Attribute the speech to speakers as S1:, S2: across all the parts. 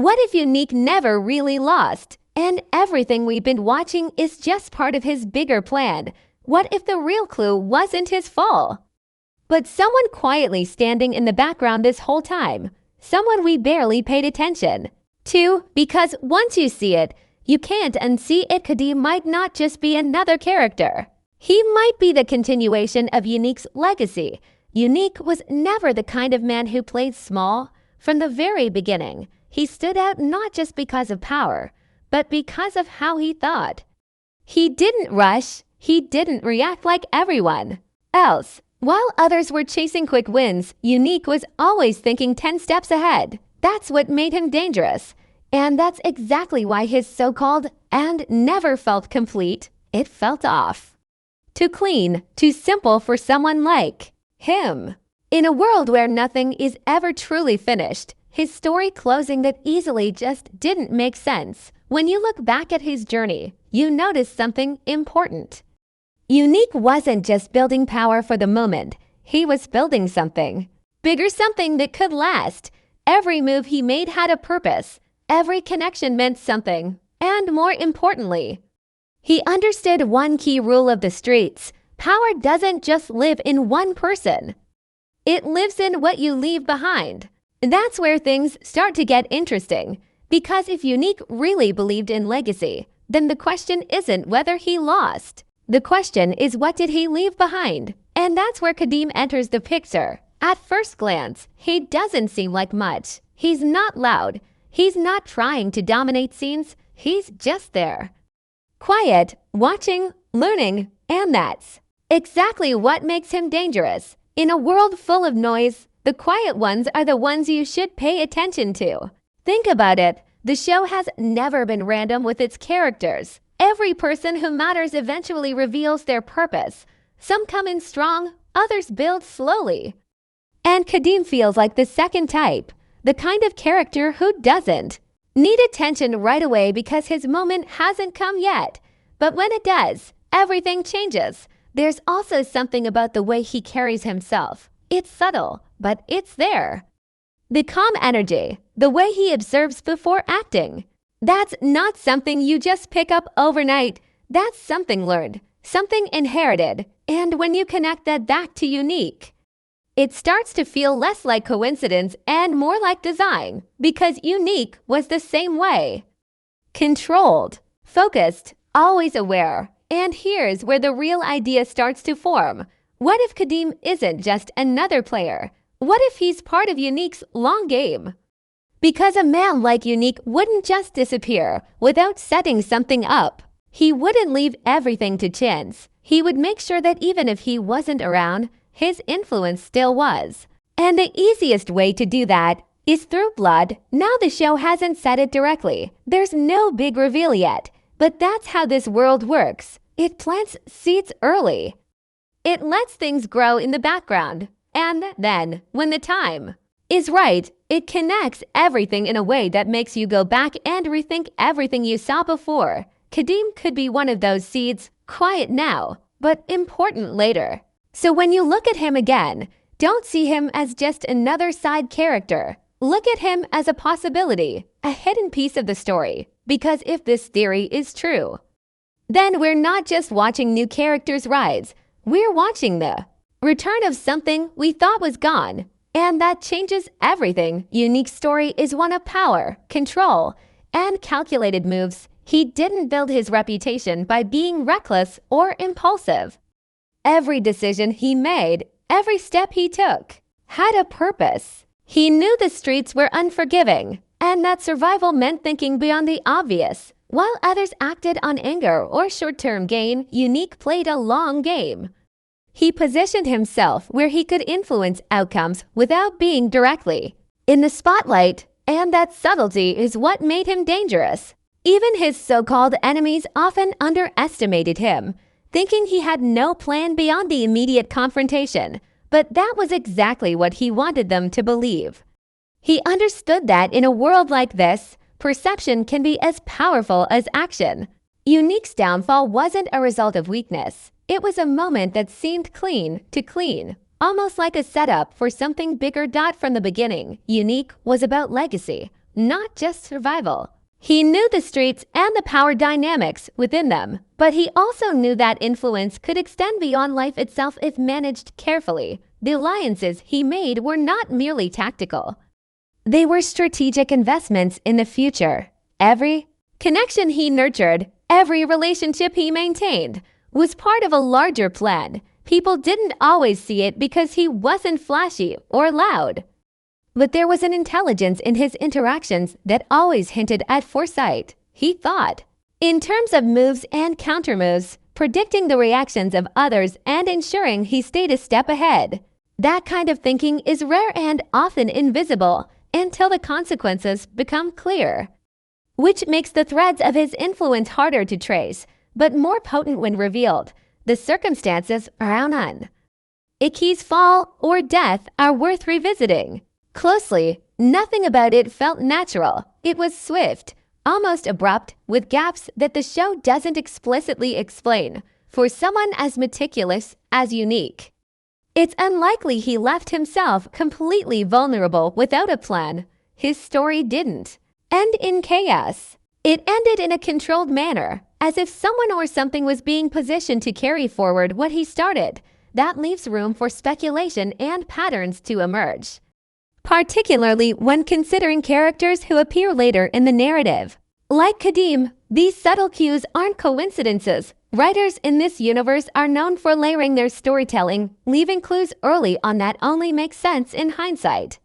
S1: What if Unique never really lost, and everything we've been watching is just part of his bigger plan? What if the real clue wasn't his fall, but someone quietly standing in the background this whole time? Someone we barely paid attention to, because once you see it, you can't unsee it. Kadeem might not just be another character. He might be the continuation of Unique's legacy. Unique was never the kind of man who played small. From the very beginning, he stood out not just because of power, but because of how he thought. He didn't rush. He didn't react like everyone else. While others were chasing quick wins, Unique was always thinking 10 steps ahead. That's what made him dangerous. And that's exactly why his so-called and never felt complete. It felt off. Too clean, too simple for someone like him. In a world where nothing is ever truly finished, his story closing that easily just didn't make sense. When you look back at his journey, you notice something important. Unique wasn't just building power for the moment. He was building something bigger, something that could last. Every move he made had a purpose. Every connection meant something. And more importantly, he understood one key rule of the streets. Power doesn't just live in one person. It lives in what you leave behind. That's where things start to get interesting. Because if Unique really believed in legacy, then the question isn't whether he lost. The question is, what did he leave behind? And that's where Kadeem enters the picture. At first glance, he doesn't seem like much. He's not loud. He's not trying to dominate scenes. He's just there. Quiet, watching, learning, and that's exactly what makes him dangerous. In a world full of noise, the quiet ones are the ones you should pay attention to. Think about it. The show has never been random with its characters. Every person who matters eventually reveals their purpose. Some come in strong, others build slowly. And Kadeem feels like the second type, the kind of character who doesn't need attention right away because his moment hasn't come yet. But when it does, everything changes. There's also something about the way he carries himself. It's subtle, but it's there. The calm energy, the way he observes before acting. That's not something you just pick up overnight. That's something learned, something inherited. And when you connect that back to Unique, it starts to feel less like coincidence and more like design, because Unique was the same way. Controlled, focused, always aware. And here's where the real idea starts to form. What if Kadeem isn't just another player? What if he's part of Unique's long game? Because a man like Unique wouldn't just disappear without setting something up. He wouldn't leave everything to chance. He would make sure that even if he wasn't around, his influence still was. And the easiest way to do that is through blood. Now the show hasn't said it directly. There's no big reveal yet, but that's how this world works. It plants seeds early. It lets things grow in the background. And then, when the time is right, it connects everything in a way that makes you go back and rethink everything you saw before. Kadeem could be one of those seeds, quiet now, but important later. So when you look at him again, don't see him as just another side character. Look at him as a possibility, a hidden piece of the story. Because if this theory is true, then we're not just watching new characters rise. We're watching the return of something we thought was gone. And that changes everything. Unique's story is one of power, control, and calculated moves. He didn't build his reputation by being reckless or impulsive. Every decision he made, every step he took, had a purpose. He knew the streets were unforgiving, and that survival meant thinking beyond the obvious. While others acted on anger or short-term gain, Unique played a long game. He positioned himself where he could influence outcomes without being directly in the spotlight, and that subtlety is what made him dangerous. Even his so-called enemies often underestimated him, thinking he had no plan beyond the immediate confrontation. But that was exactly what he wanted them to believe. He understood that in a world like this, perception can be as powerful as action. Unique's downfall wasn't a result of weakness. It was a moment that seemed clean to clean, almost like a setup for something bigger. From the beginning, Unique was about legacy, not just survival. He knew the streets and the power dynamics within them, but he also knew that influence could extend beyond life itself if managed carefully. The alliances he made were not merely tactical. They were strategic investments in the future. Every connection he nurtured, every relationship he maintained, was part of a larger plan. People didn't always see it because he wasn't flashy or loud. But there was an intelligence in his interactions that always hinted at foresight. He thought in terms of moves and countermoves, predicting the reactions of others and ensuring he stayed a step ahead. That kind of thinking is rare and often invisible until the consequences become clear, which makes the threads of his influence harder to trace, but more potent when revealed. The circumstances around Iki's fall or death are worth revisiting closely. Nothing about it felt natural. It was swift, almost abrupt, with gaps that the show doesn't explicitly explain. For someone as meticulous, as unique, it's unlikely he left himself completely vulnerable without a plan. His story didn't end in chaos. It ended in a controlled manner, as if someone or something was being positioned to carry forward what he started. That leaves room for speculation and patterns to emerge, particularly when considering characters who appear later in the narrative. Like Kadeem, these subtle cues aren't coincidences. Writers in this universe are known for layering their storytelling, leaving clues early on that only make sense in hindsight.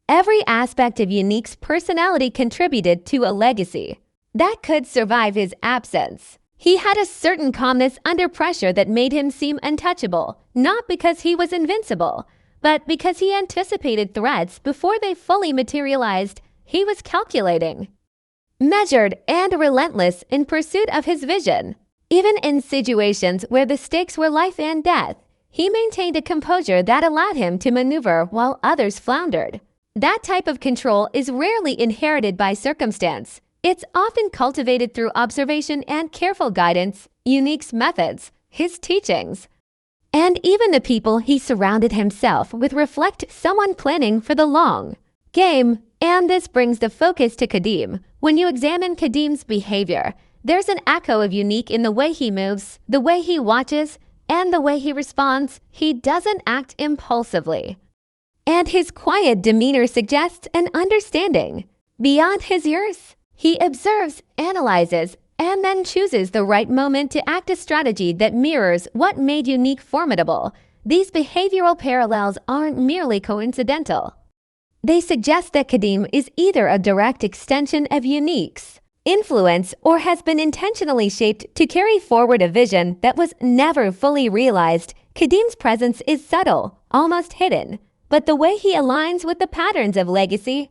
S1: Every aspect of Unique's personality contributed to a legacy that could survive his absence. He had a certain calmness under pressure that made him seem untouchable, not because he was invincible, but because he anticipated threats before they fully materialized. He was calculating, measured, and relentless in pursuit of his vision. Even in situations where the stakes were life and death, he maintained a composure that allowed him to maneuver while others floundered. That type of control is rarely inherited by circumstance. It's often cultivated through observation and careful guidance. Unique's methods, his teachings, and even the people he surrounded himself with reflect someone planning for the long game. And this brings the focus to Kadeem. When you examine Kadeem's behavior, there's an echo of Unique in the way he moves, the way he watches, and the way he responds. He doesn't act impulsively, and his quiet demeanor suggests an understanding beyond his years. He observes, analyzes, and then chooses the right moment to act a strategy that mirrors what made Unique formidable. These behavioral parallels aren't merely coincidental. They suggest that Kadeem is either a direct extension of Unique's influence or has been intentionally shaped to carry forward a vision that was never fully realized. Kadeem's presence is subtle, almost hidden, but the way he aligns with the patterns of legacy,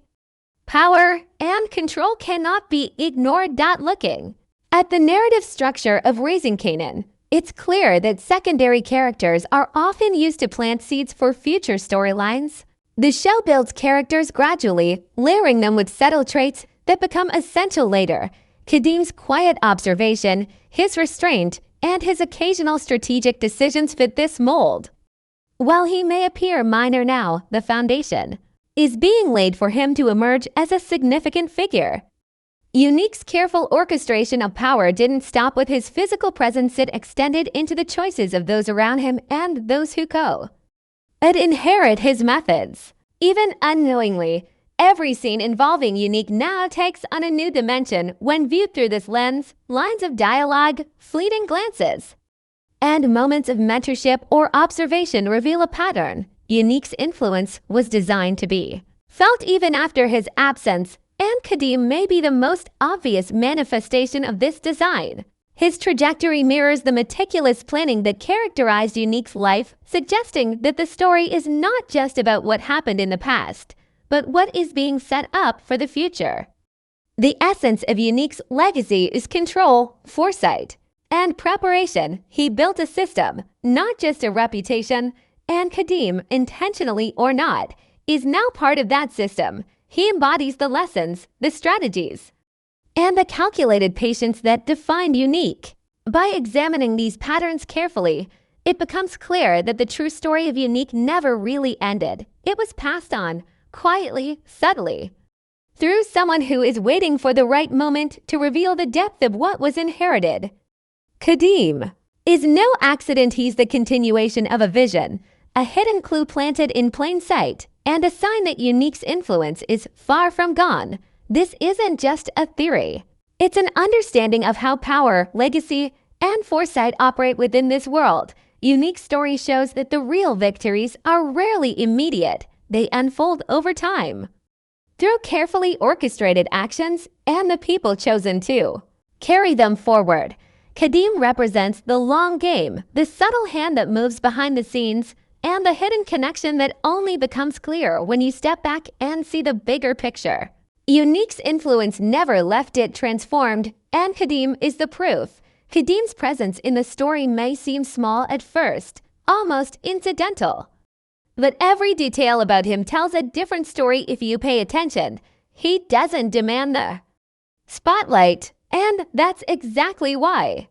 S1: power, and control cannot be ignored. Looking at the narrative structure of Raising Kanan, it's clear that secondary characters are often used to plant seeds for future storylines. The show builds characters gradually, layering them with subtle traits that become essential later. Kadeem's quiet observation, his restraint, and his occasional strategic decisions fit this mold. While he may appear minor now, the foundation is being laid for him to emerge as a significant figure. Unique's careful orchestration of power didn't stop with his physical presence. It extended into the choices of those around him and those who inherit his methods. Even unknowingly, every scene involving Unique now takes on a new dimension when viewed through this lens. Lines of dialogue, fleeting glances, and moments of mentorship or observation reveal a pattern. Unique's influence was designed to be felt even after his absence, and Kadeem may be the most obvious manifestation of this design. His trajectory mirrors the meticulous planning that characterized Unique's life, suggesting that the story is not just about what happened in the past, but what is being set up for the future. The essence of Unique's legacy is control, foresight, and preparation. He built a system, not just a reputation, and Kadeem, intentionally or not, is now part of that system. He embodies the lessons, the strategies, and the calculated patience that defined Unique. By examining these patterns carefully, it becomes clear that the true story of Unique never really ended. It was passed on, quietly, subtly, through someone who is waiting for the right moment to reveal the depth of what was inherited. Kadeem is no accident. He's the continuation of a vision, a hidden clue planted in plain sight, and a sign that Unique's influence is far from gone. This isn't just a theory. It's an understanding of how power, legacy, and foresight operate within this world. Unique's story shows that the real victories are rarely immediate. They unfold over time, through carefully orchestrated actions and the people chosen to carry them forward. Kadeem represents the long game, the subtle hand that moves behind the scenes, and the hidden connection that only becomes clear when you step back and see the bigger picture. Unique's influence never left it transformed, and Kadeem is the proof. Kadeem's presence in the story may seem small at first, almost incidental. But every detail about him tells a different story if you pay attention. He doesn't demand the spotlight, and that's exactly why.